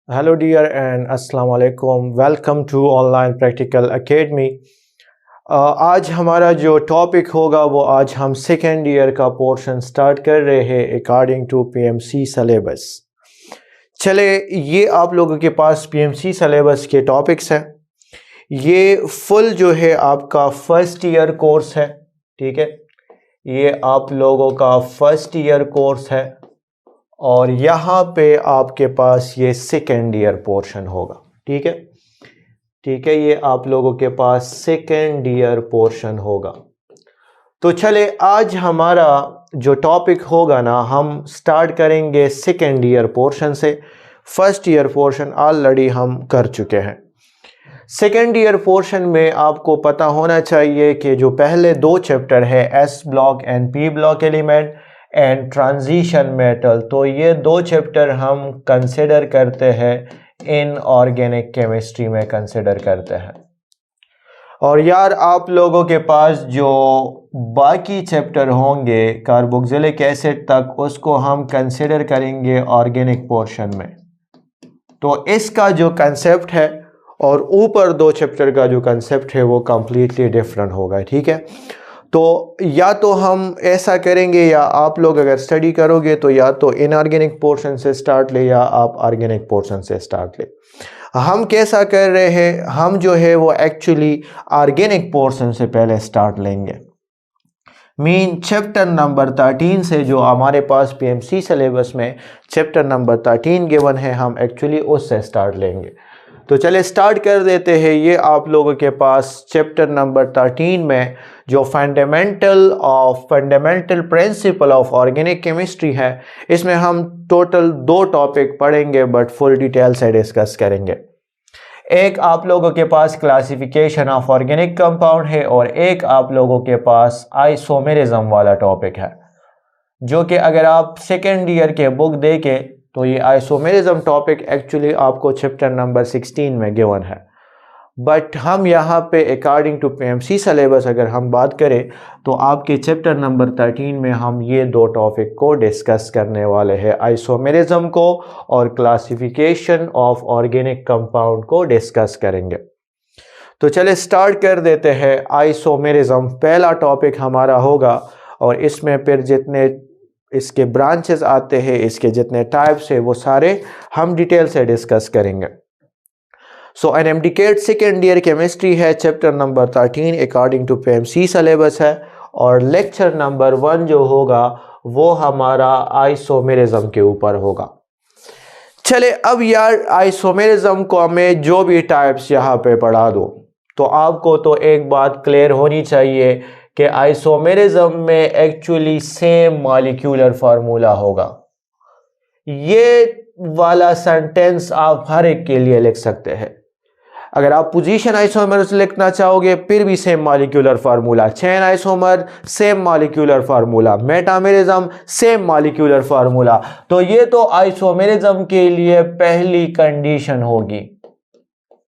Hello dear and अस्सलाम वालेकुम। Welcome to online practical academy. आज हमारा जो टॉपिक होगा वो आज हम सेकेंड ईयर का पोर्शन स्टार्ट कर रहे हैं अकॉर्डिंग टू पीएमसी सिलेबस। चले, ये आप लोगों के पास पीएमसी सिलेबस के टॉपिक्स हैं। ये फुल जो है आपका फर्स्ट ईयर कोर्स है, ठीक है। ये आप लोगों का फर्स्ट ईयर कोर्स है और यहाँ पे आपके पास ये सेकेंड ईयर पोर्शन होगा, ठीक है। ठीक है, ये आप लोगों के पास सेकेंड ईयर पोर्शन होगा। तो चले, आज हमारा जो टॉपिक होगा ना, हम स्टार्ट करेंगे सेकेंड ईयर पोर्शन से। फर्स्ट ईयर पोर्शन ऑलरेडी हम कर चुके हैं। सेकेंड ईयर पोर्शन में आपको पता होना चाहिए कि जो पहले दो चैप्टर है S block and P block element and transition metal, तो ये दो चैप्टर हम कंसिडर करते हैं इनऑर्गेनिक केमिस्ट्री में कंसिडर करते हैं। और यार आप लोगों के पास जो बाकी चैप्टर होंगे कार्बोक्सिलिक एसिड तक, उसको हम कंसिडर करेंगे ऑर्गेनिक पोर्शन में। तो इसका जो कंसेप्ट है और ऊपर दो चैप्टर का जो कंसेप्ट है वो कंप्लीटली डिफरेंट होगा, ठीक है। तो या तो हम ऐसा करेंगे, या आप लोग अगर स्टडी करोगे तो या तो इनऑर्गेनिक पोर्शन से स्टार्ट ले या आप ऑर्गेनिक पोर्शन से स्टार्ट ले। हम कैसा कर रहे हैं, हम जो है वो एक्चुअली ऑर्गेनिक पोर्शन से पहले स्टार्ट लेंगे। मीन चैप्टर नंबर 13 से जो हमारे पास पीएमसी सिलेबस में चैप्टर नंबर 13 गिवन है, हम एक्चुअली उससे स्टार्ट लेंगे। तो चले स्टार्ट कर देते हैं। ये आप लोगों के पास चैप्टर नंबर 13 में जो fundamental principle of organic chemistry है, इसमें हम टोटल दो टॉपिक पढ़ेंगे बट फुल डिटेल से डिस्कस करेंगे। एक आप लोगों के पास क्लासिफिकेशन ऑफ ऑर्गेनिक कंपाउंड है और एक आप लोगों के पास आइसोमेरिज्म वाला टॉपिक है, जो कि अगर आप सेकेंड ईयर के बुक देखें तो ये आइसोमेरिज्म टॉपिक एक्चुअली आपको चैप्टर नंबर 16 में गिवन है। बट हम यहाँ पे अकॉर्डिंग टू पीएमसी सिलेबस अगर हम बात करें तो आपके चैप्टर नंबर 13 में हम ये दो टॉपिक को डिस्कस करने वाले हैं, आइसोमेरिज्म को और क्लासिफिकेशन ऑफ ऑर्गेनिक कंपाउंड को डिस्कस करेंगे। तो चले स्टार्ट कर देते हैं। आइसोमेरिज्म पहला टॉपिक हमारा होगा और इसमें फिर जितने इसके ब्रांचेस आते हैं, इसके जितने टाइप्स है, वो सारे हम डिटेल से डिस्कस करेंगे। So NMDCAT second year chemistry है, chapter number 13 according to PMC syllabus है और लेक्चर नंबर 1 जो होगा वो हमारा आइसोमेरिज्म के ऊपर होगा। चले अब यार आइसोमेरिज्म को हमें जो भी टाइप्स यहाँ पे पढ़ा दो, तो आपको तो एक बात क्लियर होनी चाहिए कि आइसोमेरिज्म में एक्चुअली सेम मॉलिक्यूलर फार्मूला होगा। ये वाला सेंटेंस आप हर एक के लिए लिख सकते हैं। अगर आप पोजीशन आइसोमर लिखना चाहोगे फिर भी same molecular formula, chain isomer same molecular formula, metamerism same molecular formula. तो ये तो आइसोमेरिज्म के लिए पहली कंडीशन होगी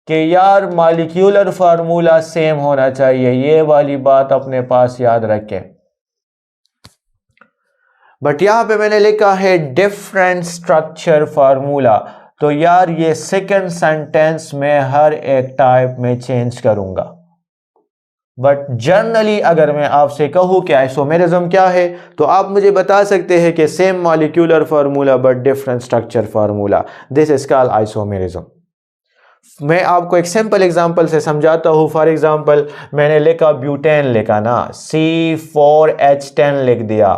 कि यार मॉलिक्यूलर फार्मूला सेम होना चाहिए। ये वाली बात अपने पास याद रखें। बट यहां पे मैंने लिखा है डिफरेंट स्ट्रक्चर फार्मूला, तो यार ये सेकंड सेंटेंस में हर एक टाइप में चेंज करूंगा। बट जनरली अगर मैं आपसे कहूं कि आइसोमेरिज्म क्या है, तो आप मुझे बता सकते हैं कि same molecular formula but different structure formula, this is called isomerism. मैं आपको एक सिंपल एग्जांपल से समझाता हूँ। फॉर एग्जांपल मैंने लिखा ब्यूटेन, लिखा ना, C4H10 लिख दिया।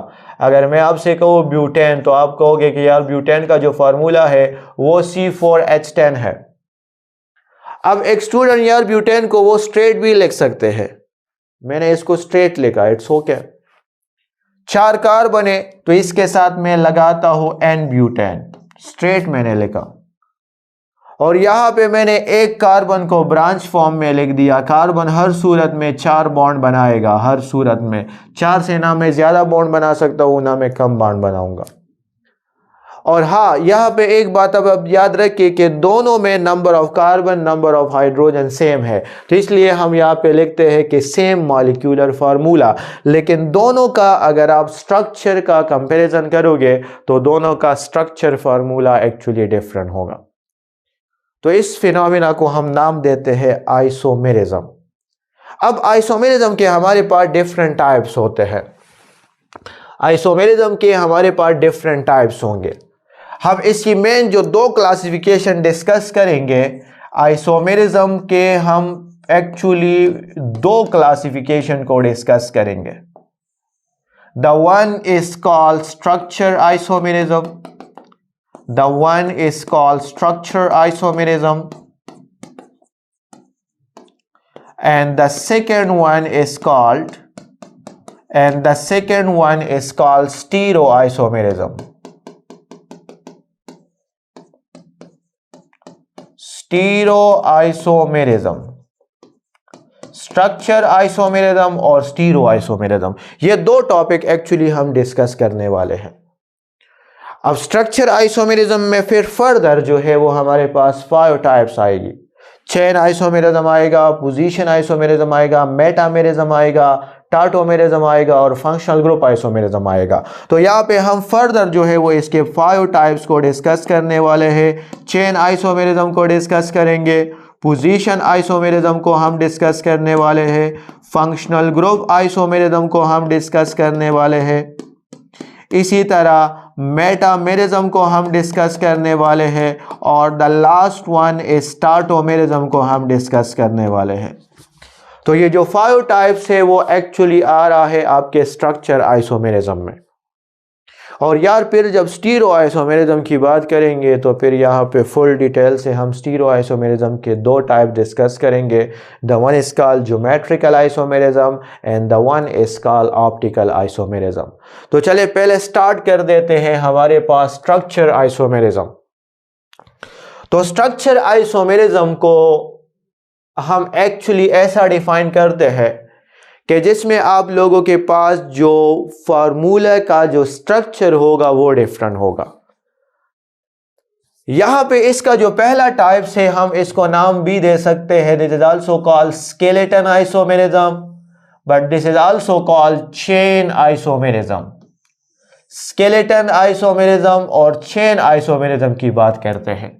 अगर मैं आपसे कहूँ ब्यूटेन, तो आप कहोगे कि यार ब्यूटेन का जो फार्मूला है वो C4H10 है। अब एक स्टूडेंट यार ब्यूटेन को वो स्ट्रेट भी लिख सकते हैं। मैंने इसको स्ट्रेट लिखा, इट्स ओके। 4 कार्बन है तो इसके साथ मैं लगाता हूं N ब्यूटेन, स्ट्रेट मैंने लिखा। और यहां पे मैंने एक कार्बन को ब्रांच फॉर्म में लिख दिया। कार्बन हर सूरत में 4 बॉन्ड बनाएगा, हर सूरत में 4 से ना मैं ज्यादा बॉन्ड बना सकता हूं ना मैं कम बॉन्ड बनाऊंगा। और हाँ, यहां पे एक बात अब याद रखिए कि दोनों में number of carbon, number of hydrogen same है, तो इसलिए हम यहाँ पे लिखते हैं कि सेम मॉलिक्यूलर फार्मूला। लेकिन दोनों का अगर आप स्ट्रक्चर का कंपैरिजन करोगे तो दोनों का स्ट्रक्चर फार्मूला एक्चुअली डिफरेंट होगा। तो इस फिनोमिना को हम नाम देते हैं आइसोमेरिज्म। अब आइसोमेरिज्म के हमारे पास डिफरेंट टाइप्स होते हैं। आइसोमेरिज्म के हमारे पास डिफरेंट टाइप्स होंगे। हम इसकी मेन जो दो क्लासिफिकेशन डिस्कस करेंगे आइसोमेरिज्म के, हम एक्चुअली दो क्लासिफिकेशन को डिस्कस करेंगे। The one is called structure isomerism. The one is called structure isomerism. And the second one is called stereoisomerism. Stereoisomerism, structure isomerism और स्टीरो आइसोमेरिज्म, ये दो टॉपिक एक्चुअली हम डिस्कस करने वाले हैं। अब स्ट्रक्चर आइसोमेरिज्म में फिर फर्दर जो है वो हमारे पास 5 टाइप्स आएगी। चेन आइसोमेरिज्म आएगा, पोजीशन आइसोमेरिज्म आएगा, मेटामेरिज्म आएगा, टाटोमेरिज्म आएगा और फंक्शनल ग्रुप आइसोमेरिज्म आएगा। तो यहाँ पे हम फर्दर जो है वो इसके 5 टाइप्स को डिस्कस करने वाले हैं। चेन आइसोमेरिज्म को डिस्कस करेंगे, पोजीशन आइसोमेरिज्म को हम डिस्कस करने वाले हैं, फंक्शनल ग्रुप आइसोमेरिज्म को हम डिस्कस करने वाले हैं, इसी तरह मेटामेरिज्म को हम डिस्कस करने वाले हैं और the last one is tautomerism को हम डिस्कस करने वाले हैं। तो ये जो 5 टाइप्स है वो एक्चुअली आ रहा है आपके स्ट्रक्चर आइसोमेरिज्म में। और यार फिर जब स्टीरो आइसोमेरिज्म की बात करेंगे तो फिर यहाँ पे फुल डिटेल से हम स्टीरो आइसोमेरिज्म के 2 टाइप डिस्कस करेंगे। The one is called geometrical isomerism and the one is called optical isomerism. तो चले पहले स्टार्ट कर देते हैं हमारे पास स्ट्रक्चर आइसोमेरिज्म। तो स्ट्रक्चर आइसोमेरिज्म को हम एक्चुअली ऐसा डिफाइन करते हैं कि जिसमें आप लोगों के पास जो फार्मूला का जो स्ट्रक्चर होगा वो डिफरेंट होगा। यहां पे इसका जो पहला टाइप है हम इसको नाम भी दे सकते हैं, this is also called skeleton isomerism, but this is also called chain isomerism. Skeleton isomerism और चेन आइसोमेरिज्म की बात करते हैं।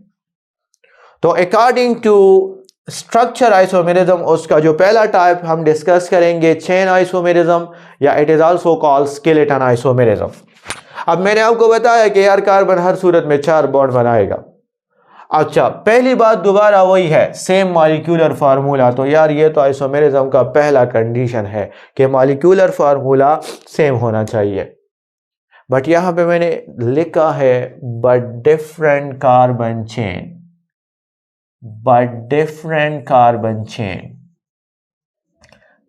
तो अकॉर्डिंग टू स्ट्रक्चर आइसोमेरिज्म उसका जो पहला टाइप हम डिस्कस करेंगे चेन आइसोमेरिज्म या it is also called skeleton isomerism. अब मैंने आपको बताया कि यार कार्बन हर सूरत में 4 बॉन्ड बनाएगा। अच्छा, पहली बात दोबारा वही है, सेम मॉलिक्यूलर फार्मूला। तो यार ये तो आइसोमेरिज्म का पहला कंडीशन है कि मॉलिक्यूलर फार्मूला सेम होना चाहिए। बट यहां पे मैंने लिखा है but different carbon chain, but different carbon chain.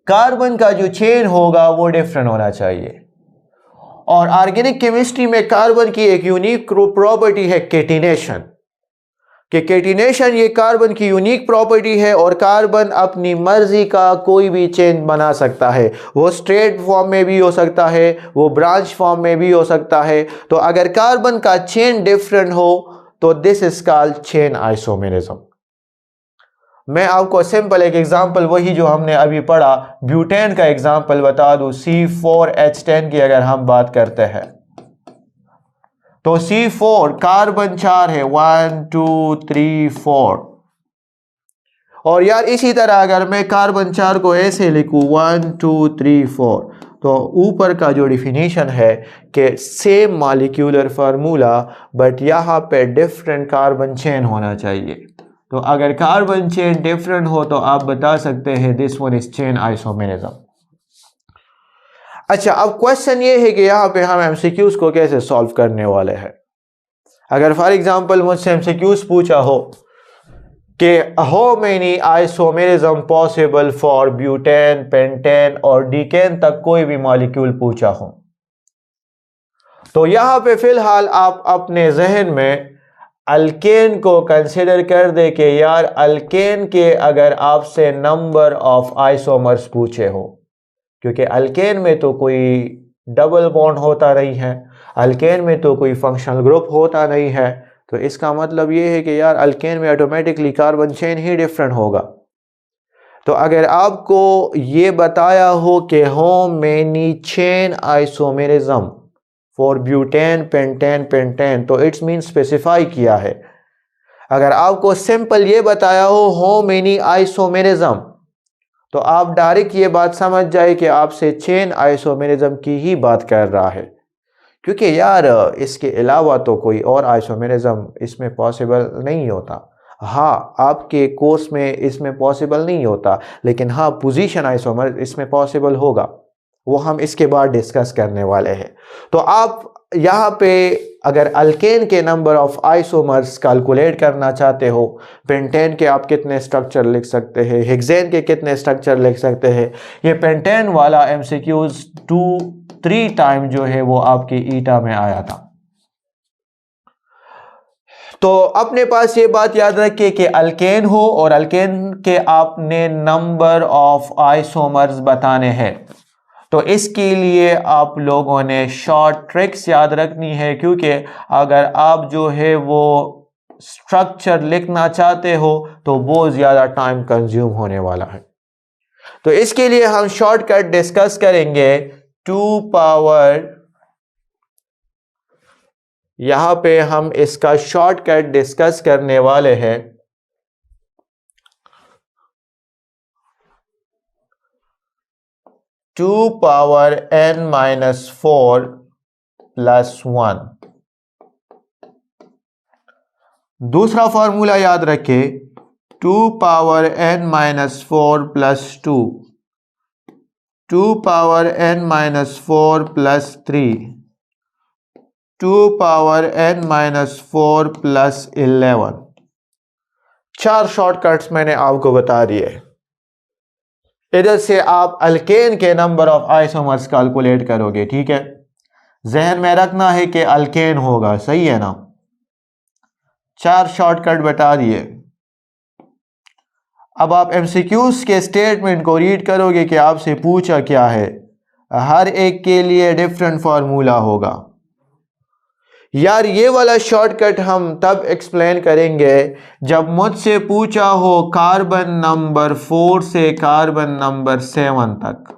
Carbon का जो चेन होगा वो डिफरेंट होना चाहिए। और ऑर्गेनिक केमिस्ट्री में कार्बन की एक यूनिक प्रॉपर्टी है केटिनेशन, कि केटिनेशन ये कार्बन की यूनिक प्रॉपर्टी है और कार्बन अपनी मर्जी का कोई भी चेन बना सकता है। वो स्ट्रेट फॉर्म में भी हो सकता है, वो ब्रांच फॉर्म में भी हो सकता है। तो अगर कार्बन का चेन डिफरेंट हो तो this is called chain isomerism. मैं आपको सिंपल एक एग्जांपल वही जो हमने अभी पढ़ा ब्यूटेन का एग्जांपल बता दूं। C4H10 की अगर हम बात करते हैं तो C4 कार्बन 4 है, 1 2 3 4। और यार इसी तरह अगर मैं कार्बन 4 को ऐसे लिखूं 1 2 3 4 तो ऊपर का जो डिफिनीशन है कि सेम मॉलिक्यूलर फार्मूला बट यहाँ पे डिफरेंट कार्बन चेन होना चाहिए। तो अगर कार्बन चेन डिफरेंट हो तो आप बता सकते हैं this one is chain isomerism. अच्छा, अब क्वेश्चन ये है कि यहाँ पे हम एमसीक्यूज को कैसे सॉल्व करने वाले हैं। अगर फॉर एग्जांपल मुझसे एमसीक्यूज पूछा हो कि how many isomerism possible for butane, pentane और डीकेन तक कोई भी मॉलिक्यूल पूछा हो, तो यहाँ पे फिलहाल आप अपने जहन में अल्केन को कंसिडर कर दे कि यार अल्केन के अगर आपसे नंबर ऑफ आइसोमर्स पूछे हो, क्योंकि अल्केन में तो कोई डबल बॉन्ड होता नहीं है, अल्केन में तो कोई फंक्शनल ग्रुप होता नहीं है, तो इसका मतलब ये है कि यार अल्केन में ऑटोमेटिकली कार्बन चेन ही डिफरेंट होगा। तो अगर आपको ये बताया हो कि how many chain isomerism for butane, pentane, pentane, तो इट्स मीन स्पेसिफाई किया है। अगर आपको सिंपल ये बताया हो हाउ मेनी आइसोमेरिज्म, तो आप डायरेक्ट ये बात समझ जाए कि आपसे चेन आइसोमेरिज्म की ही बात कर रहा है, क्योंकि यार इसके अलावा तो कोई और आइसोमेरिज्म इसमें पॉसिबल नहीं होता। हाँ, आपके कोर्स में इसमें पॉसिबल नहीं होता, लेकिन हाँ पोजीशन आइसोमर इसमें पॉसिबल होगा, वो हम इसके बाद डिस्कस करने वाले हैं। तो आप यहाँ पे अगर अल्केन के नंबर ऑफ आइसोमर्स कैलकुलेट करना चाहते हो, पेंटेन के आप कितने स्ट्रक्चर लिख सकते हैं, हेक्सेन के कितने स्ट्रक्चर लिख सकते हैं, ये पेंटेन वाला एमसीक्यूज 2-3 टाइम जो है वो आपकी ईटा में आया था। तो अपने पास ये बात याद रखिए कि अल्केन हो और अल्केन के आपने नंबर ऑफ आइसोमर्स बताने हैं, तो इसके लिए आप लोगों ने शॉर्ट ट्रिक्स याद रखनी है, क्योंकि अगर आप जो है वो स्ट्रक्चर लिखना चाहते हो तो बहुत ज़्यादा टाइम कंज्यूम होने वाला है। तो इसके लिए हम शॉर्टकट डिस्कस करेंगे। 2 पावर, यहां पे हम इसका शॉर्टकट डिस्कस करने वाले हैं। 2 पावर n-4 प्लस 1। दूसरा फॉर्मूला याद रखें, 2 power n-4 plus 2, 2 power n-4 plus 3, 2 power n-4 plus 11। 4 shortcuts मैंने आपको बता दिए। इधर से आप अल्केन के नंबर ऑफ आइसोमर्स कैलकुलेट करोगे, ठीक है। जहन में रखना है कि अल्केन होगा, सही है ना। 4 शॉर्टकट बता दिए। अब आप एमसीक्यूज के स्टेटमेंट को रीड करोगे कि आपसे पूछा क्या है, हर एक के लिए डिफरेंट फार्मूला होगा। यार ये वाला शॉर्टकट हम तब एक्सप्लेन करेंगे जब मुझसे पूछा हो कार्बन नंबर 4 से कार्बन नंबर 7 तक।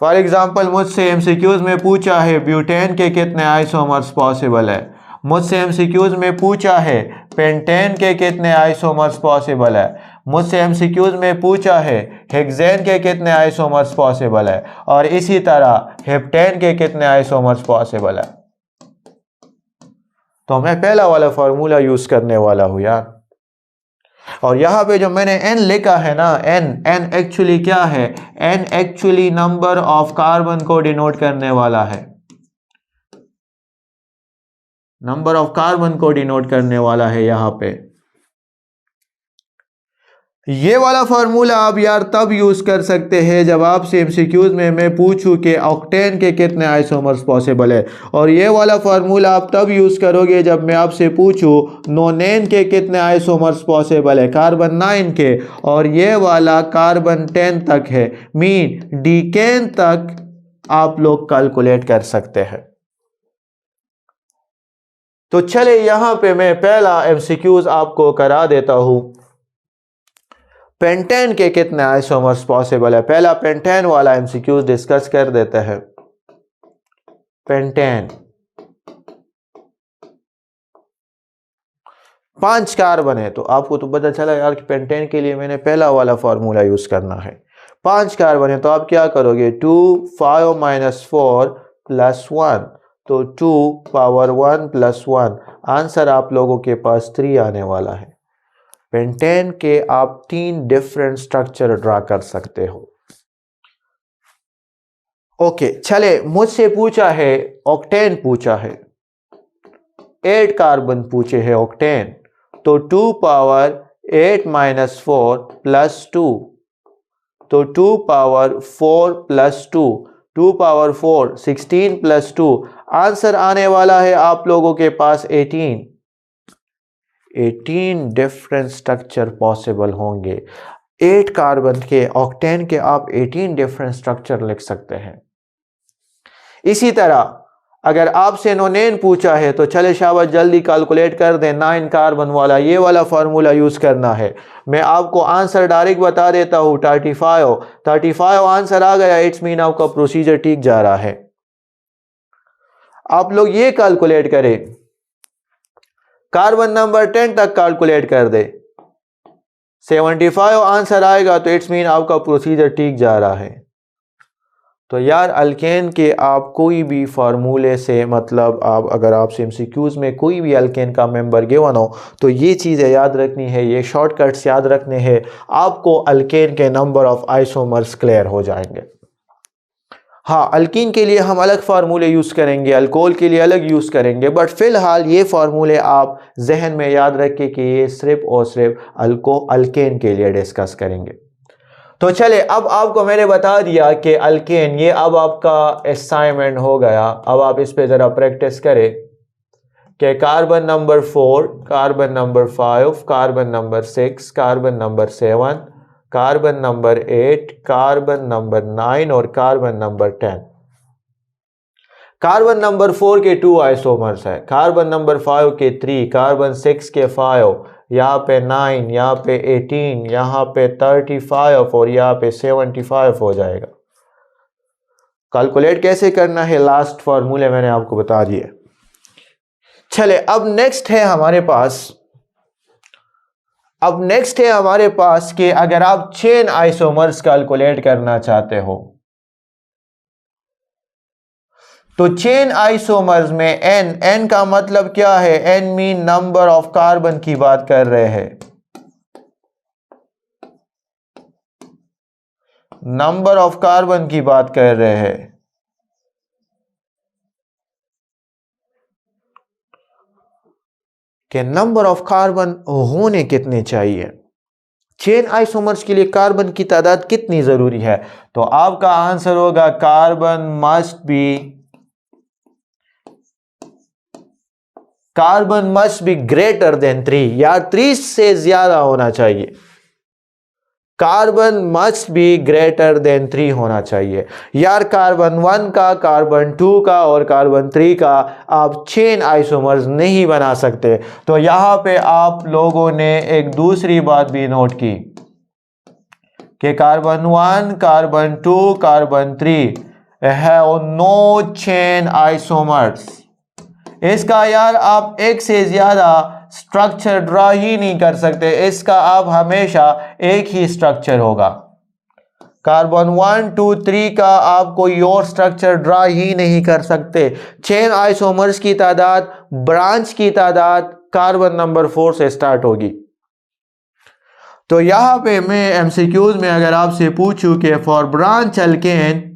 फॉर एग्जांपल मुझसे एमसीक्यूज में पूछा है ब्यूटेन के कितने आइसोमर्स पॉसिबल है, मुझसे एमसीक्यूज में पूछा है पेंटेन के कितने आइसोमर्स पॉसिबल है, मुझसे एमसीक्यूज में पूछा है हेक्सेन के कितने आइसोमर्स पॉसिबल है, और इसी तरह हेप्टेन के कितने आइसोमर्स पॉसिबल है। तो मैं पहला वाला फार्मूला यूज करने वाला हूं यार। और यहां पे जो मैंने n लिखा है ना, n एक्चुअली क्या है, n actually number of carbon को डिनोट करने वाला है, नंबर ऑफ कार्बन को डिनोट करने वाला है यहां पे। ये वाला फार्मूला आप यार तब यूज कर सकते हैं जब आपसे एमसीक्यूज में मैं पूछूं कि ऑक्टेन के कितने आइसोमर्स पॉसिबल है, और ये वाला फार्मूला आप तब यूज करोगे जब मैं आपसे पूछूं नोनेन के कितने आइसोमर्स पॉसिबल है, कार्बन 9 के, और ये वाला कार्बन 10 तक है, मीन डीकेन तक आप लोग कैलकुलेट कर सकते हैं। तो चले यहां पे मैं पहला एमसीक्यूज आपको करा देता हूं, पेंटेन के कितने आइसोमर्स पॉसिबल है। पहला पेंटेन वाला एमसीक्यूज डिस्कस कर देते हैं। पेंटेन 5 कार्बन है, तो आपको तो पता चला यार कि पेंटेन के लिए मैंने पहला वाला फॉर्मूला यूज करना है। 5 कार्बन है तो आप क्या करोगे, 2 5 - 4 प्लस 1, तो 2 पावर 1 प्लस 1, आंसर आप लोगों के पास 3 आने वाला है। पेंटेन के आप 3 डिफरेंट स्ट्रक्चर ड्रा कर सकते हो। ओके चले, मुझसे पूछा है ऑक्टेन, पूछा है 8 कार्बन पूछे हैं ऑक्टेन, तो 2 पावर 8 - 4 प्लस 2, तो 2 power 4 plus 2, 2 power 4 16 plus 2, answer आने वाला है आप लोगों के पास 18 डिफरेंट स्ट्रक्चर पॉसिबल होंगे। 8 कार्बन के ऑक्टेन के आप 18 डिफरेंट स्ट्रक्चर लिख सकते हैं। इसी तरह अगर आपसे नोनेन पूछा है तो चले शाबाश जल्दी कैलकुलेट कर दें, 9 कार्बन वाला ये वाला फार्मूला यूज करना है। मैं आपको आंसर डायरेक्ट बता देता हूं, 35 आंसर आ गया, इट्स मीन आपका प्रोसीजर ठीक जा रहा है। आप लोग ये कैलकुलेट करें, कार्बन नंबर 10 तक कैलकुलेट कर दे, 75 आंसर आएगा तो इट्स मीन आपका प्रोसीजर ठीक जा रहा है। तो यार अल्केन के आप कोई भी फार्मूले से, मतलब आप अगर आपसे एमसीक्यूज में कोई भी अल्केन का मेंबर गिवन हो तो ये चीज़ें याद रखनी है, ये शॉर्टकट्स याद रखने हैं, आपको अल्केन के नंबर ऑफ आइसोमर्स क्लियर हो जाएंगे। हाँ, अल्कीन के लिए हम अलग फार्मूले यूज़ करेंगे, अल्कोहल के लिए अलग यूज़ करेंगे, बट फ़िलहाल ये फार्मूले आप जहन में याद रखें कि ये सिर्फ और सिर्फ अल्केन के लिए डिस्कस करेंगे। तो चले, अब आपको मैंने बता दिया कि अल्केन, ये अब आपका असाइनमेंट हो गया। अब आप इस पे ज़रा प्रैक्टिस करें कि carbon number 4, carbon number 5, carbon number 6, carbon number 7, carbon number 8, carbon number 9 और कार्बन नंबर 10। कार्बन नंबर 4 के 2 आइसोमर्स है, कार्बन नंबर 5 के 3, कार्बन 6 के 5, यहाँ पे 9, यहाँ पे 18, यहाँ पे 35 और यहाँ पे 75 हो जाएगा। कैलकुलेट कैसे करना है, लास्ट फार्मूले मैंने आपको बता दिए। चले, अब नेक्स्ट है हमारे पास कि अगर आप चेन आइसोमर्स कैलकुलेट करना चाहते हो तो चेन आइसोमर्स में n का मतलब क्या है, n mean number of carbon की बात कर रहे हैं, नंबर ऑफ कार्बन की बात कर रहे हैं। कि नंबर ऑफ कार्बन होने कितने चाहिए, चेन आइसोमर्स के लिए कार्बन की तादाद कितनी जरूरी है। तो आपका आंसर होगा carbon must be greater than 3, या 3 से ज्यादा होना चाहिए। Carbon must be greater than 3 होना चाहिए। यार कार्बन 1 का, कार्बन 2 का और कार्बन 3 का आप चेन आइसोमर्स नहीं बना सकते। तो यहां पे आप लोगों ने एक दूसरी बात भी नोट की कि carbon 1, carbon 2, carbon 3 have no chain isomers. इसका यार आप एक से ज्यादा स्ट्रक्चर ड्रा ही नहीं कर सकते, इसका आप हमेशा एक ही स्ट्रक्चर होगा। कार्बन 1, 2, 3 का आप कोई और स्ट्रक्चर ड्रा ही नहीं कर सकते। चेन आइसोमर्स की तादाद, ब्रांच की तादाद कार्बन नंबर 4 से स्टार्ट होगी। तो यहां पे मैं एमसीक्यूज में अगर आपसे पूछूं कि फॉर ब्रांच अल्केन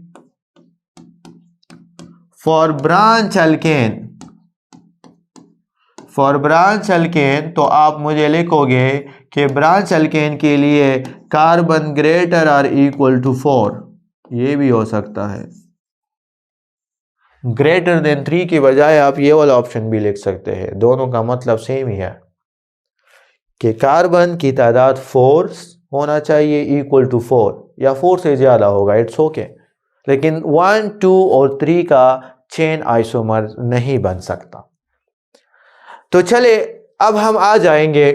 तो आप मुझे लिखोगे कि ब्रांच अल्केन के लिए carbon greater or equal to 4, ये भी हो सकता है। ग्रेटर देन 3 की बजाय आप ये वाला ऑप्शन भी लिख सकते हैं, दोनों का मतलब सेम ही है कि कार्बन की तादाद 4 होना चाहिए, इक्वल टू 4, या 4 से ज्यादा होगा, इट्स ओके, लेकिन 1, 2 और 3 का चेन आइसोमर नहीं बन सकता। तो चले, अब हम आ जाएंगे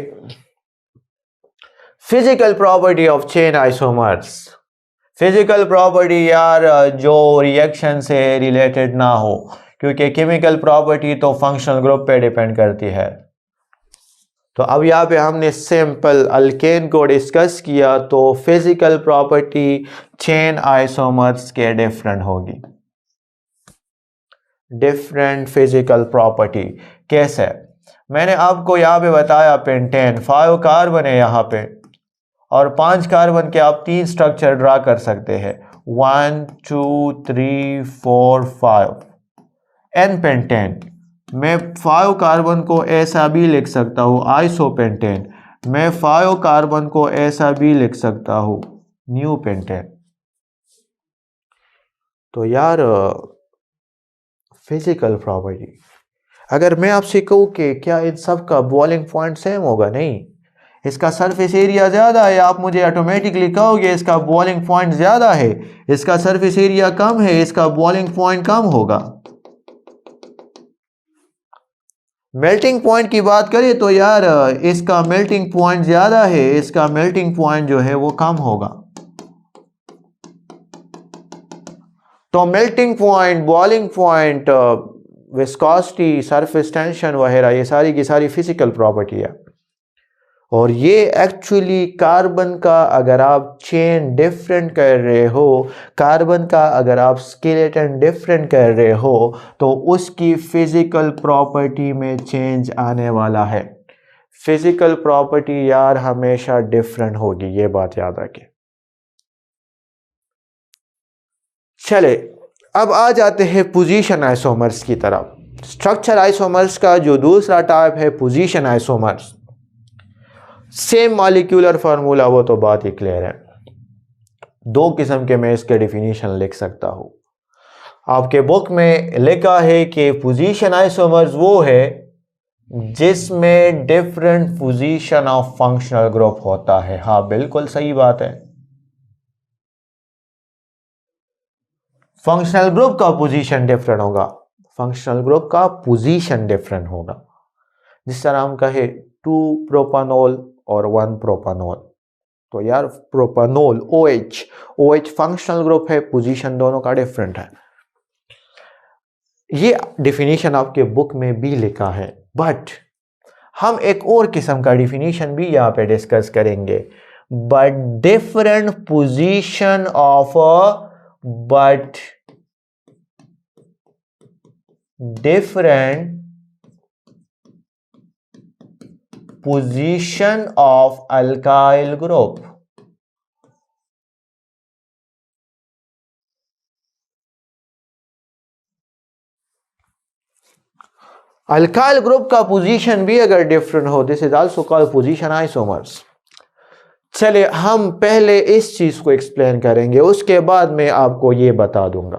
physical property of chain isomers. Physical property यार जो रिएक्शन से रिलेटेड ना हो, क्योंकि केमिकल प्रॉपर्टी तो फंक्शनल ग्रुप पे डिपेंड करती है। तो अब यहाँ पे हमने सिंपल अल्केन को डिस्कस किया, तो फिजिकल प्रॉपर्टी चेन आइसोमर्स के डिफरेंट होगी। डिफरेंट फिजिकल प्रॉपर्टी कैसे, मैंने आपको यहाँ पे बताया पेंटेन 5 कार्बन है यहाँ पे, और 5 कार्बन के आप 3 स्ट्रक्चर ड्रा कर सकते हैं, 1, 2, 3, 4, 5। एन पेंटेन, मैं 5 कार्बन को ऐसा भी लिख सकता हूँ आइसोपेंटेन, मैं 5 कार्बन को ऐसा भी लिख सकता हूँ न्यू पेंटेन। तो यार फिजिकल प्रॉपर्टी, अगर मैं आपसे कहूँ कि क्या इन सब का बॉइलिंग पॉइंट सेम होगा, नहीं, इसका सरफेस एरिया ज़्यादा है, आप मुझे ऑटोमेटिकली कहोगे इसका बॉइलिंग पॉइंट ज़्यादा है, इसका सरफेस एरिया कम है, इसका बॉइलिंग पॉइंट कम होगा। मेल्टिंग पॉइंट की बात करें तो यार इसका मेल्टिंग पॉइंट ज़्यादा है, इसका मेल्टिंग पॉइंट जो है वो कम होगा। तो melting point, boiling point, viscosity, surface tension वगैरह, ये सारी की सारी फिजिकल प्रॉपर्टी है। और ये एक्चुअली कार्बन का अगर आप चेन डिफरेंट कर रहे हो, कार्बन का अगर आप स्केलेटन डिफरेंट कर रहे हो, तो उसकी फिजिकल प्रॉपर्टी में चेंज आने वाला है। फिजिकल प्रॉपर्टी यार हमेशा डिफरेंट होगी, ये बात याद रखें। चले अब आ जाते हैं पोजीशन आइसोमर्स की तरफ। स्ट्रक्चर आइसोमर्स का जो दूसरा टाइप है position isomers, same molecular formula, वो तो बात ही क्लियर है। दो किस्म के मैं इसके डिफिनीशन लिख सकता हूं। आपके बुक में लिखा है कि पोजीशन आइसोमर्स वो है जिसमें different position of functional group होता है। हाँ बिल्कुल सही बात है, फंक्शनल ग्रुप का पोजीशन डिफरेंट होगा, फंक्शनल ग्रुप का पोजीशन डिफरेंट होगा। जिस तरह हम कहे 2 प्रोपानोल और 1 प्रोपानोल, तो यार प्रोपानोल OH फंक्शनल ग्रुप है, पोजीशन दोनों का डिफरेंट है। ये डिफिनीशन आपके बुक में भी लिखा है, बट हम एक और किस्म का डिफिनीशन भी यहां पे डिस्कस करेंगे। But different position of different position of alkyl group। Alkyl group का पोजीशन भी अगर डिफरेंट हो, this is also called position isomers. चलिए हम पहले इस चीज को एक्सप्लेन करेंगे, उसके बाद मैं आपको ये बता दूंगा।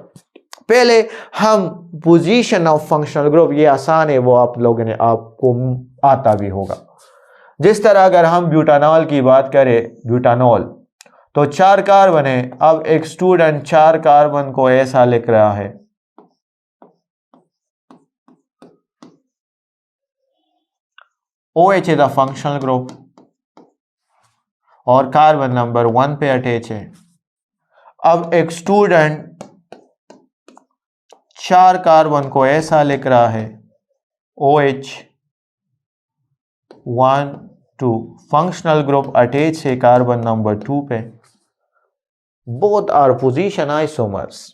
पहले हम पोजीशन ऑफ फंक्शनल ग्रुप, ये आसान है, वो आप लोगों ने आपको आता भी होगा। जिस तरह अगर हम ब्यूटानॉल की बात करें, ब्यूटानॉल तो 4 कार्बन है। अब एक स्टूडेंट 4 कार्बन को ऐसा लिख रहा है, OH is a functional group और कार्बन नंबर 1 पे अटैच है। अब एक स्टूडेंट 4 कार्बन को ऐसा लिख रहा है, OH 1 2, फंक्शनल ग्रुप अटैच है कार्बन नंबर 2 पे। बोथ आर पोजीशन आइसोमर्स,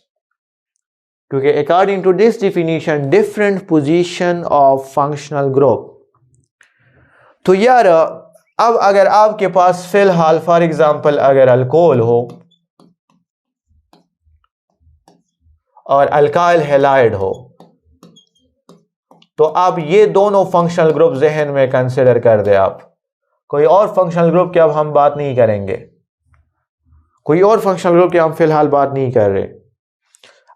क्योंकि according to this definition different position of functional group. तो यार अब अगर आपके पास फिलहाल फॉर एग्जांपल अगर अल्कोहल हो और अल्काइल हैलाइड हो, तो आप ये दोनों फंक्शनल ग्रुप जहन में कंसिडर कर दे। आप कोई और फंक्शनल ग्रुप की अब हम बात नहीं करेंगे, कोई और फंक्शनल ग्रुप की हम फिलहाल बात नहीं कर रहे।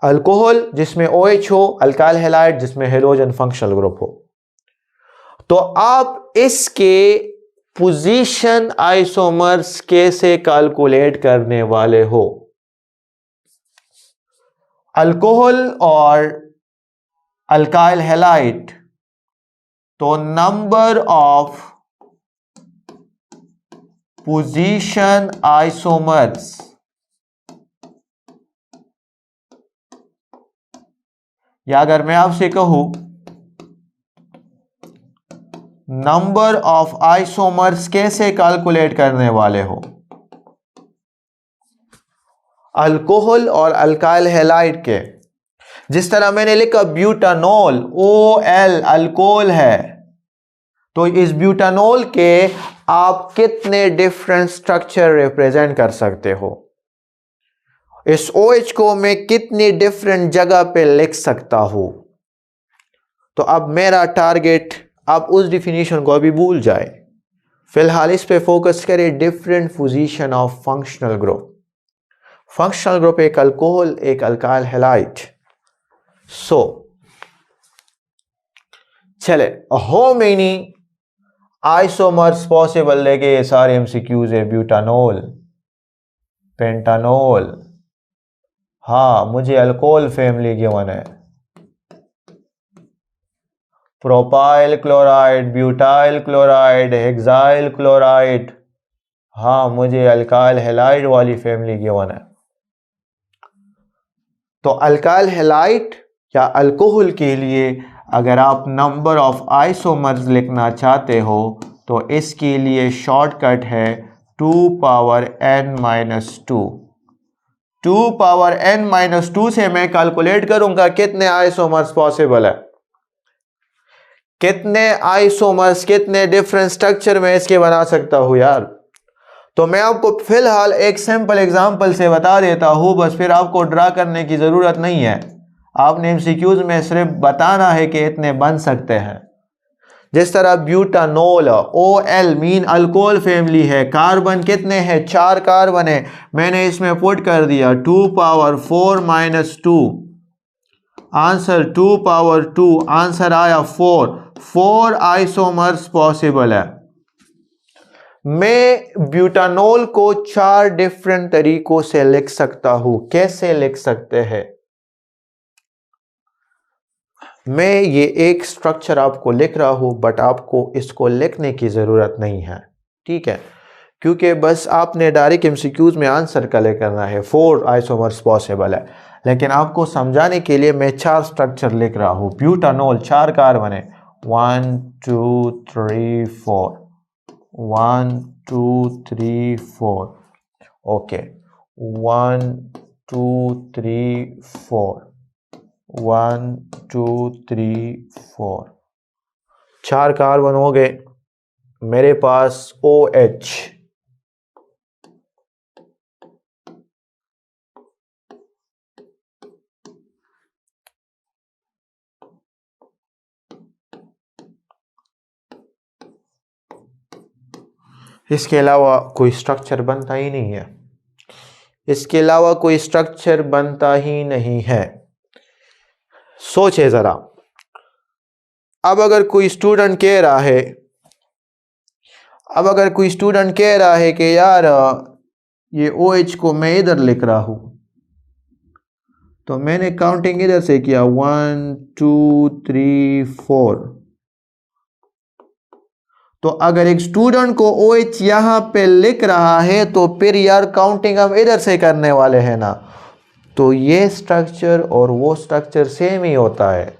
अल्कोहल जिसमें OH हो, अल्काइल हैलाइड जिसमें हेलोजन फंक्शनल ग्रुप हो, तो आप इसके पोजीशन आइसोमर्स कैसे कैलकुलेट करने वाले हो? अल्कोहल और अल्काइल हैलाइड, तो नंबर ऑफ पोजीशन आइसोमर्स, या अगर मैं आपसे कहूं नंबर ऑफ आइसोमर्स कैसे कैलकुलेट करने वाले हो? अल्कोहल और अल्काइल हैलाइड के, जिस तरह मैंने लिखा ब्यूटानॉल OL अल्कोहल है, तो इस ब्यूटानॉल के आप कितने डिफरेंट स्ट्रक्चर रिप्रेजेंट कर सकते हो? इस OH को मैं कितनी डिफरेंट जगह पे लिख सकता हूं? तो अब मेरा टारगेट, आप उस डिफिनीशन को अभी भूल जाए, फिलहाल इस पे फोकस करें। Different position of functional group, functional group एक अल्कोहल एक अल्काइल हैलाइड। सो चले, हाउ मेनी आइसोमर्स पॉसिबल लेके ये सारे MCQs है। ब्यूटानॉल, पेंटानॉल, हाँ मुझे अल्कोहल फैमिली गिवन है। Propyl chloride, butyl chloride, hexyl chloride, हाँ मुझे अल्काइल हैलाइड वाली फैमिली गिवन है। तो अल्काइल हैलाइड या अल्कोहल के लिए अगर आप नंबर ऑफ आइसोमर्स लिखना चाहते हो तो इसके लिए शॉर्टकट है 2 power n minus 2। 2 power n minus 2 से मैं कैलकुलेट करूंगा कितने आइसोमर्स पॉसिबल है, कितने आइसोमर्स, कितने डिफरेंट स्ट्रक्चर में इसके बना सकता हूं यार। तो मैं आपको फिलहाल एक सिंपल एग्जांपल से बता देता हूं, बस फिर आपको ड्रा करने की ज़रूरत नहीं है। आपने एमसीक्यूज में सिर्फ बताना है कि इतने बन सकते हैं। जिस तरह butanol, OL mean alcohol family है, कार्बन कितने हैं, 4 कार्बन है, मैंने इसमें पुट कर दिया 2 power 4 minus 2, answer 2 power 2, answer आया 4 आइसोमर्स पॉसिबल है। मैं ब्यूटानोल को 4 डिफरेंट तरीकों से लिख सकता हूं। कैसे लिख सकते हैं? मैं ये एक स्ट्रक्चर आपको लिख रहा हूं, बट आपको इसको लिखने की ज़रूरत नहीं है, ठीक है, क्योंकि बस आपने डायरेक्ट एमसीक्यूज में आंसर कलेक्ट करना है। 4 आइसोमर्स पॉसिबल है, लेकिन आपको समझाने के लिए मैं 4 स्ट्रक्चर लिख रहा हूं। ब्यूटानोल 4 कार्बन है, 1 2 3 4, 1 2 3 4, ओके, 1 2 3 4, 1 2 3 4, 4 कार्बन हो गए। मेरे पास OH, इसके अलावा कोई स्ट्रक्चर बनता ही नहीं है, इसके अलावा कोई स्ट्रक्चर बनता ही नहीं है। सोचे जरा, अब अगर कोई स्टूडेंट कह रहा है, कि यार ये OH को मैं इधर लिख रहा हूं, तो मैंने काउंटिंग इधर से किया 1 2 3 4। तो अगर एक स्टूडेंट को OH यहां पे लिख रहा है तो फिर यार काउंटिंग हम इधर से करने वाले हैं ना, तो ये स्ट्रक्चर और वो स्ट्रक्चर सेम ही होता है,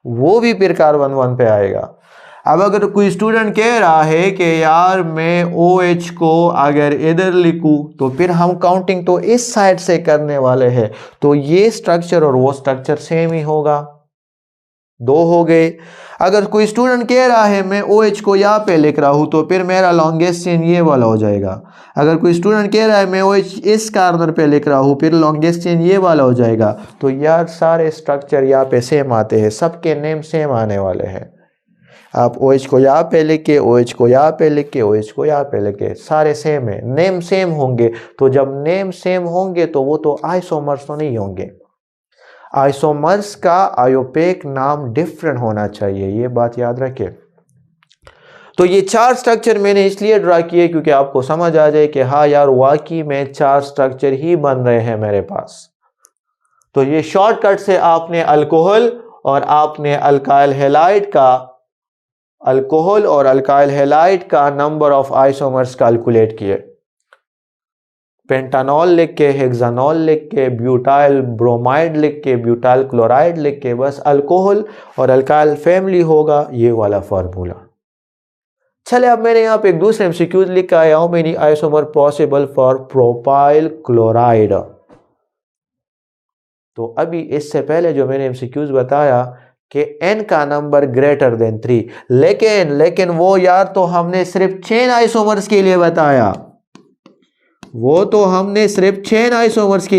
वो भी फिर कार्बन 1 पे आएगा। अब अगर कोई स्टूडेंट कह रहा है कि यार मैं OH को अगर इधर लिखूं तो फिर हम काउंटिंग तो इस साइड से करने वाले हैं, तो ये स्ट्रक्चर और वो स्ट्रक्चर सेम ही होगा। 2 हो गए। अगर कोई स्टूडेंट कह रहा है मैं OH को यहाँ पे लिख रहा हूँ तो फिर मेरा लॉन्गेस्ट चेन ये वाला हो जाएगा। अगर कोई स्टूडेंट कह रहा है मैं OH इस कार्नर पे लिख रहा हूँ, फिर लॉन्गेस्ट चेन ये वाला हो जाएगा। तो यार सारे स्ट्रक्चर यहाँ पे सेम आते हैं, सबके नेम सेम आने वाले हैं। आप OH को यहाँ पे लिख के, OH को यहाँ पे लिख के, OH को यहाँ पे लिख के, सारे सेम है, नेम सेम होंगे। तो जब नेम सेम होंगे तो वो तो आइसोमर्स तो नहीं होंगे। आइसोमर्स का आयोपेक नाम डिफरेंट होना चाहिए, ये बात याद रखें। तो ये 4 स्ट्रक्चर मैंने इसलिए ड्रा किए क्योंकि आपको समझ आ जाए कि हाँ यार वाकई में 4 स्ट्रक्चर ही बन रहे हैं मेरे पास। तो ये शॉर्टकट से आपने अल्कोहल और आपने अल्काइल हैलाइड का नंबर ऑफ आइसोमर्स कैलकुलेट किए। पेंटानॉल लिख के, हेक्सानॉल लिख के, ब्यूटाइल ब्रोमाइड लिख के, ब्यूटाइल क्लोराइड लिख के, बस अल्कोहल और अल्काइल फैमिली होगा, ये वाला फार्मूला। चले अब मैंने यहाँ पे एक दूसरे एमसीक्यूज लिखा है, how many isomer possible for propyl chloride. तो अभी इससे पहले जो मैंने एमसीक्यूज बताया कि n का नंबर ग्रेटर देन 3, लेकिन वो यार तो हमने सिर्फ 6 आइसोमर्स के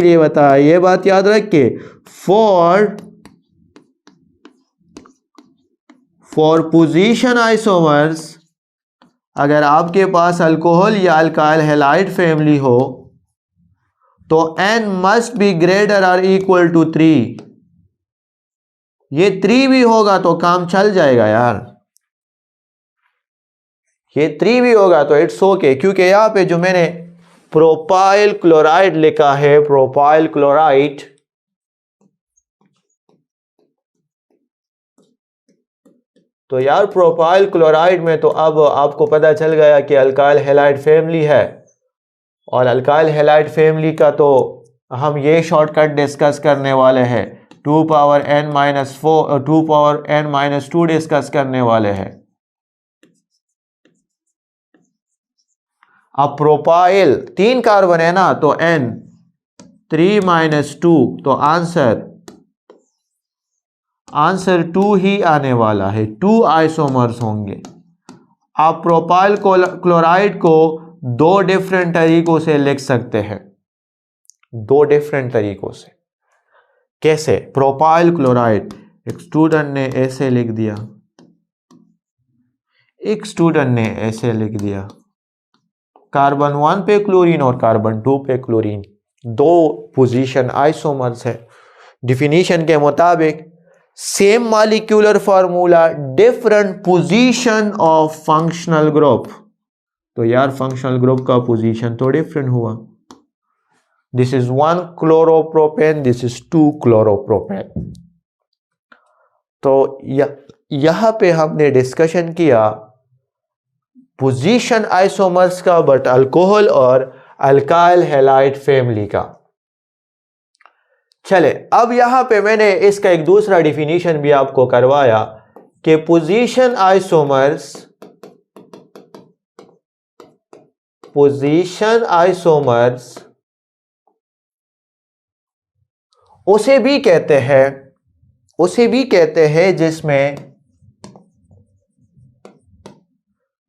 लिए बताया, ये बात याद रख के। फॉर पोजीशन आइसोमर्स, अगर आपके पास अल्कोहल या अल्काइल हैलाइड फैमिली हो तो n मस्ट बी ग्रेटर और इक्वल टू 3। ये 3 भी होगा तो काम चल जाएगा यार, ये 3 भी होगा तो इट्स ओके, क्योंकि यहां पे जो मैंने प्रोपाइल क्लोराइड लिखा है, प्रोपाइल क्लोराइड, तो यार प्रोपाइल क्लोराइड में तो अब आपको पता चल गया कि अल्काइल हैलाइड फैमिली है, और अल्काइल हैलाइड फैमिली का तो हम ये शॉर्टकट डिस्कस करने वाले हैं 2 power n minus 4 2 power n minus 2 discuss करने वाले हैं। अब प्रोपाइल 3 कार्बन है ना, तो n 3 माइनस 2, तो आंसर 2 ही आने वाला है। 2 आइसोमर्स होंगे। आप प्रोपाइल क्लोराइड को 2 डिफरेंट तरीकों से लिख सकते हैं, 2 डिफरेंट तरीकों से। कैसे? प्रोपाइल क्लोराइड, एक स्टूडेंट ने ऐसे लिख दिया, एक स्टूडेंट ने ऐसे लिख दिया। कार्बन 1 पे क्लोरीन और कार्बन 2 पे क्लोरीन, 2 पोजीशन आइसोमर्स है। डिफिनीशन के मुताबिक same molecular formula, different position of functional group. तो यार फंक्शनल ग्रुप का पोजीशन तो डिफरेंट हुआ। This is 1 chloropropane, this is 2 chloropropane. तो यहां पे हमने डिस्कशन किया पोजीशन आइसोमर्स का, बट अल्कोहल और अल्काइल हैलाइड फैमिली का। चले, अब यहां पे मैंने इसका एक दूसरा डिफिनीशन भी आपको करवाया कि पोजीशन आइसोमर्स उसे भी कहते हैं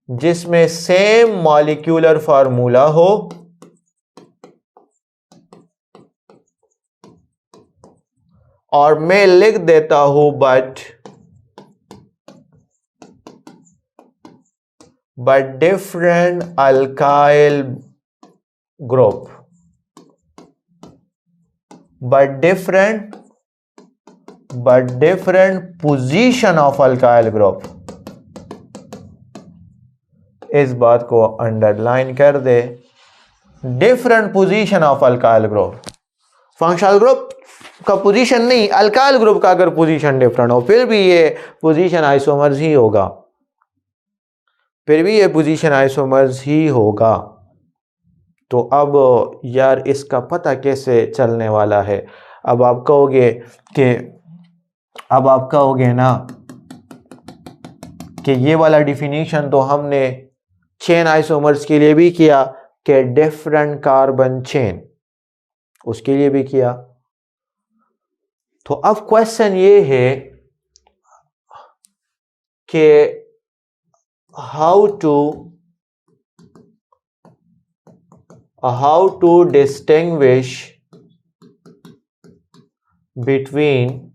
जिसमें सेम मॉलिक्यूलर फार्मूला हो और मैं लिख देता हूं but different alkyl group, but different position of alkyl group। इस बात को अंडरलाइन कर दे, different position of alkyl group. Functional group का पोजीशन नहीं, अल्काइल ग्रुप का अगर पोजीशन डिफरेंट हो फिर भी ये पोजीशन आइसोमर्स ही होगा, तो अब यार इसका पता कैसे चलने वाला है? अब आप कहोगे ना कि ये वाला डिफिनीशन तो हमने चेन आइसोमर्स के लिए भी किया कि डिफरेंट कार्बन चेन, उसके लिए भी किया। तो अब क्वेश्चन ये है कि how to distinguish between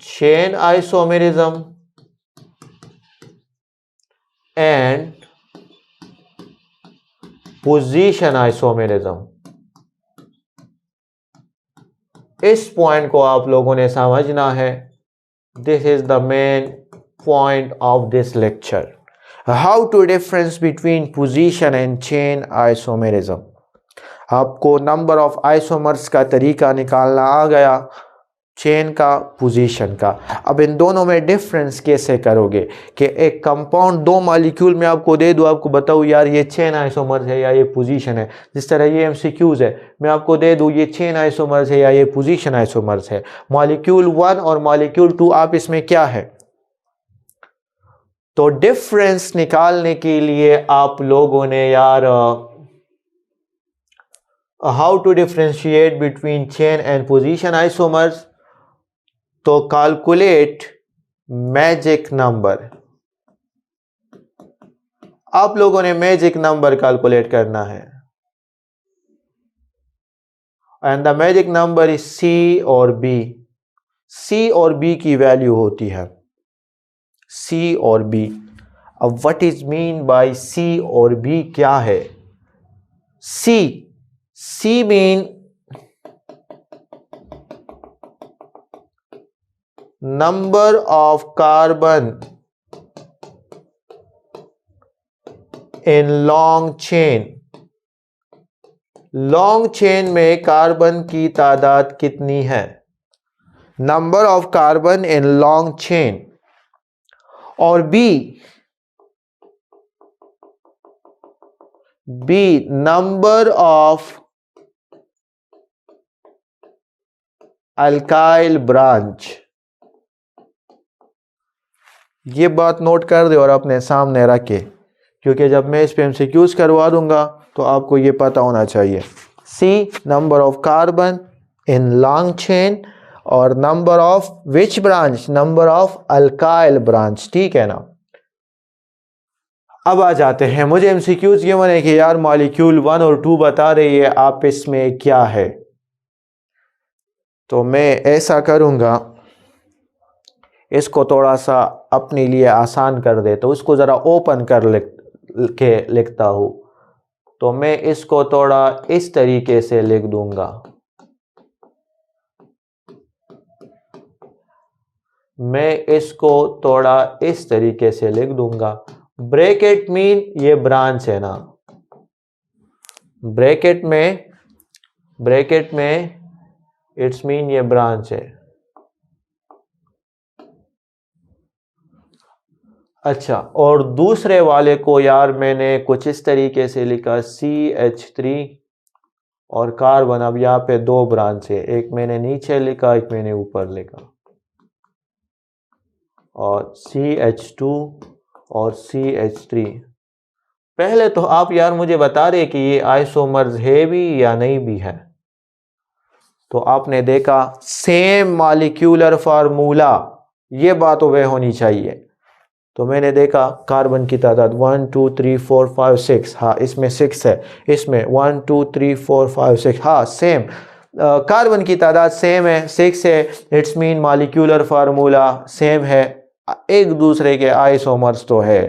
chain isomerism and position isomerism। इस पॉइंट को आप लोगों ने समझना है। This is the main point of this lecture, how to difference between position and chain isomerism। आपको नंबर ऑफ आइसोमर्स का तरीका निकालना आ गया, चेन का, पोजीशन का। अब इन दोनों में डिफरेंस कैसे करोगे कि एक कंपाउंड 2 मॉलिक्यूल में आपको दे दूं, आपको बताऊं यार ये चेन आइसोमर्स है या ये पोजीशन है। जिस तरह ये एमसीक्यूज है, मैं आपको दे दूं ये चेन आइसोमर्स है या ये पोजीशन आइसोमर्स है। मॉलिक्यूल 1 और मॉलिक्यूल 2 आप इसमें क्या है, तो डिफरेंस निकालने के लिए आप लोगों ने यार how to differentiate between chain and position isomers, तो कैलकुलेट मैजिक नंबर। आप लोगों ने मैजिक नंबर कैलकुलेट करना है and the magic number is C और बी। सी और बी की वैल्यू होती है सी और बी। अब what is mean by C और बी क्या है? C mean number of carbon in long chain. Long chain में कार्बन की तादाद कितनी है? Number of carbon in long chain. और B number of alkyl branch. ये बात नोट कर दे और अपने सामने रखे, क्योंकि जब मैं इस पे एमसीक्यूज करवा दूंगा तो आपको ये पता होना चाहिए। C number of carbon in long chain और number of which branch, number of alkyl branch, ठीक है ना। अब आ जाते हैं, मुझे एमसीक्यूज ये बने कि यार मॉलिक्यूल 1 और 2 बता रही है, आप इसमें क्या है। तो मैं ऐसा करूंगा, इसको थोड़ा सा अपने लिए आसान कर दे, तो उसको ज़रा ओपन कर लिखता हूँ। तो मैं इसको थोड़ा इस तरीके से लिख दूंगा। मैं इसको थोड़ा इस तरीके से लिख दूंगा। ब्रैकेट मीन ये ब्रांच है ना, ब्रैकेट में इट्स मीन ये ब्रांच है। अच्छा, और दूसरे वाले को यार मैंने कुछ इस तरीके से लिखा CH3 और कार्बन। अब यहाँ पे दो ब्रांच है, एक मैंने नीचे लिखा, एक मैंने ऊपर लिखा, और CH2 और CH3। पहले तो आप यार मुझे बता रहे कि ये आइसोमर्स है भी या नहीं भी है। तो आपने देखा सेम मॉलिक्यूलर फार्मूला, ये बात वह होनी चाहिए। तो मैंने देखा कार्बन की तादाद 1 2 3 4 5 6, हाँ इसमें 6 है, इसमें 1 2 3 4 5 6, हाँ सेम। कार्बन की तादाद सेम है, 6 है, it's mean molecular formula same है। एक दूसरे के आइसोमर्स तो है,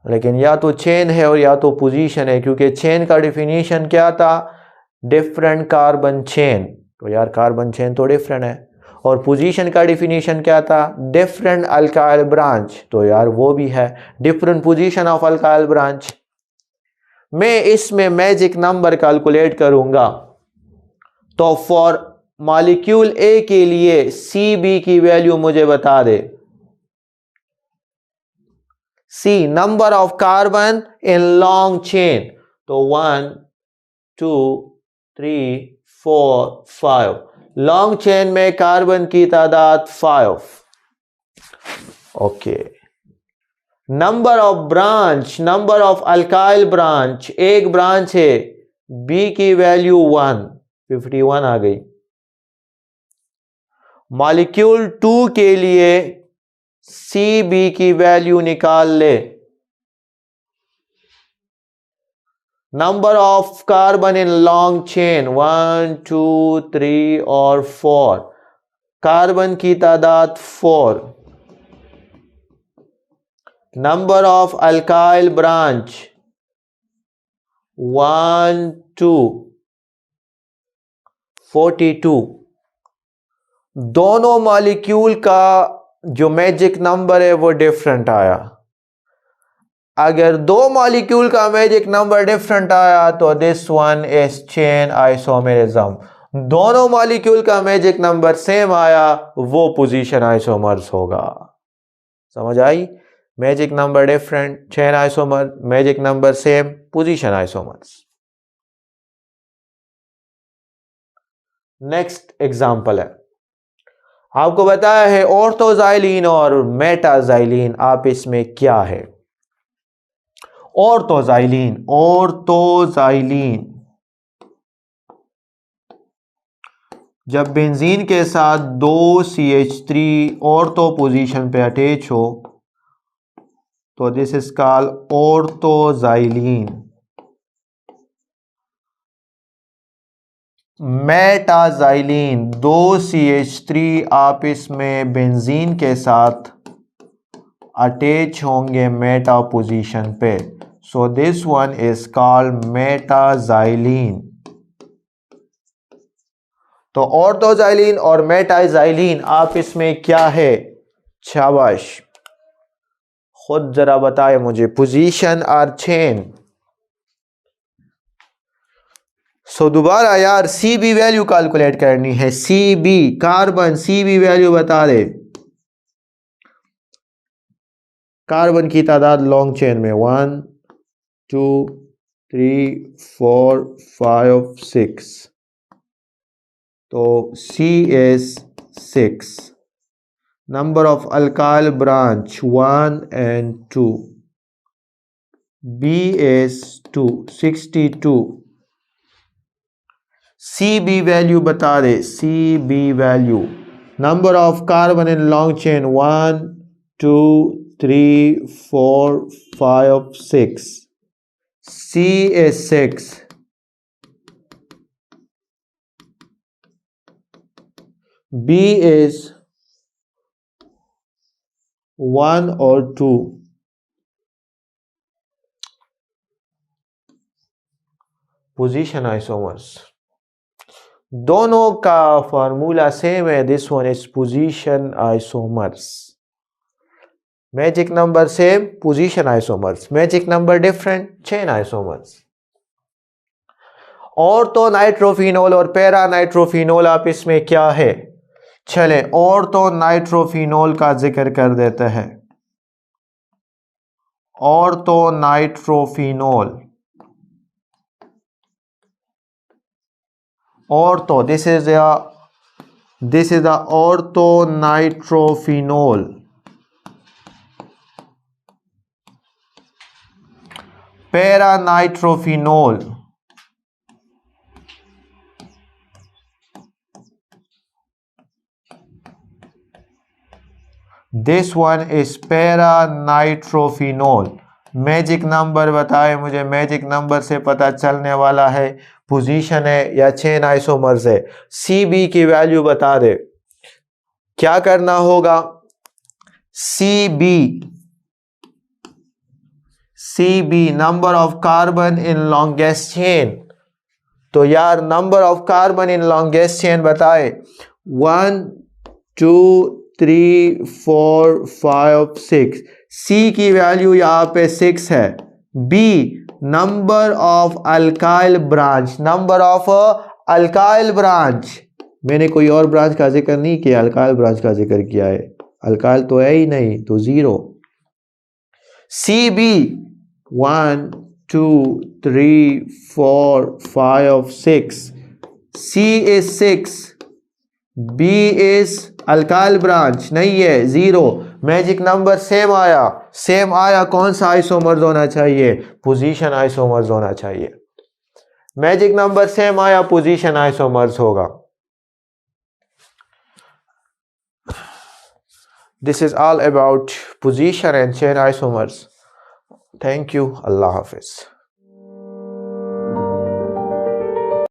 लेकिन या तो चेन है और या तो पोजीशन है, क्योंकि चेन का डिफिनीशन क्या था, डिफरेंट कार्बन चेन। तो यार कार्बन चेन तो डिफरेंट है। और पोजीशन का डिफिनीशन क्या था, डिफरेंट अल्काइल ब्रांच। तो यार वो भी है, different position of alkyl branch. मैं इसमें मैजिक नंबर कैलकुलेट करूंगा। तो फॉर मॉलिक्यूल ए के लिए CB की वैल्यू मुझे बता दे। C number of carbon in long chain, तो 1 2 3 4 5। लॉन्ग चेन में कार्बन की तादाद 5। Okay. Number of branch, number of alkyl branch, एक ब्रांच है, B की वैल्यू 1, 51 आ गई। मॉलिक्यूल 2 के लिए CB की वैल्यू निकाल ले। Number of carbon in long chain 1 2 3 और 4, कार्बन की तादाद 4। Number of alkyl branch 1 2 42। दोनों मॉलिक्यूल का जो मैजिक नंबर है वो डिफरेंट आया। अगर दो मॉलिक्यूल का मैजिक नंबर डिफरेंट आया तो this one is chain isomerism. दोनों मॉलिक्यूल का मैजिक नंबर सेम आया, वो पोजीशन आइसोमर्स होगा। समझ आई? Magic number different, chain isomer, magic number same, position isomers. Next example है, आपको बताया है ऑर्थोजाइलिन और मेटाजाइलिन, आप इसमें क्या है। ऑर्थोजाइलिन, जब बेंजीन के साथ दो CH3 ऑर्थो पोजीशन पे अटैच हो तो दिस इज कॉल्ड ऑर्थोजाइलिन। मेटाजाइलिन, दो CH3 आप इसमें बेंजीन के साथ अटैच होंगे मेटा पोजीशन पे, so this one is called metaxylene. तो ऑर्थोजाइलिन और मेटाजाइलिन, आप इसमें क्या है। शाबाश, खुद जरा बताए मुझे, पोजीशन और चेन। सो दोबारा यार CB वैल्यू कैलकुलेट करनी है। CB कार्बन, CB वैल्यू बता दे। कार्बन की तादाद लॉन्ग चेन में 1 2 3 4 5 6। तो CS6. Number of alkyl branch 1 and 2. BS2 62. CB value बता दे, CB value. Number of carbon in long chain 1, 2, 3, 4, 5, 6. CS6. B is 1 or 2. Position isomers. दोनों का फार्मूला सेम है. This one is position isomers. Magic number same, position isomers. Magic number different, chain isomers. और तो nitrophenol और para nitrophenol आप इसमें क्या है, चले और तो नाइट्रोफिनोल का जिक्र कर देते हैं. और तो नाइट्रोफिनोल, और तो this is the ortho nitrophenol. Para nitrophenol, this one is para nitrophenol. Magic number बताए मुझे, मैजिक नंबर से पता चलने वाला है पोजीशन है या चेन आइसोमर्स है. CB की वैल्यू बता दे. क्या करना होगा, CB number of carbon in longest chain. तो यार number of carbon in longest chain बताए. 1, 2, 3, 4, 5, 6. C की वैल्यू यहाँ पे 6 है. B number of alkyl branch, number of alkyl branch. मैंने कोई और ब्रांच का जिक्र नहीं किया, अल्काइल ब्रांच का जिक्र किया है. अल्काइल तो है ही नहीं, तो 0. CB 1, 2, 3, 4, 5, 6. C is 6. B is alkyl branch नहीं है, 0. मैजिक नंबर सेम आया. कौन सा आइसोमर्स होना चाहिए, पोजीशन आइसोमर्स होना चाहिए. मैजिक नंबर सेम आया, पोजीशन आइसोमर्स होगा. This is all about position and chain isomers. Thank you. Allah Hafiz.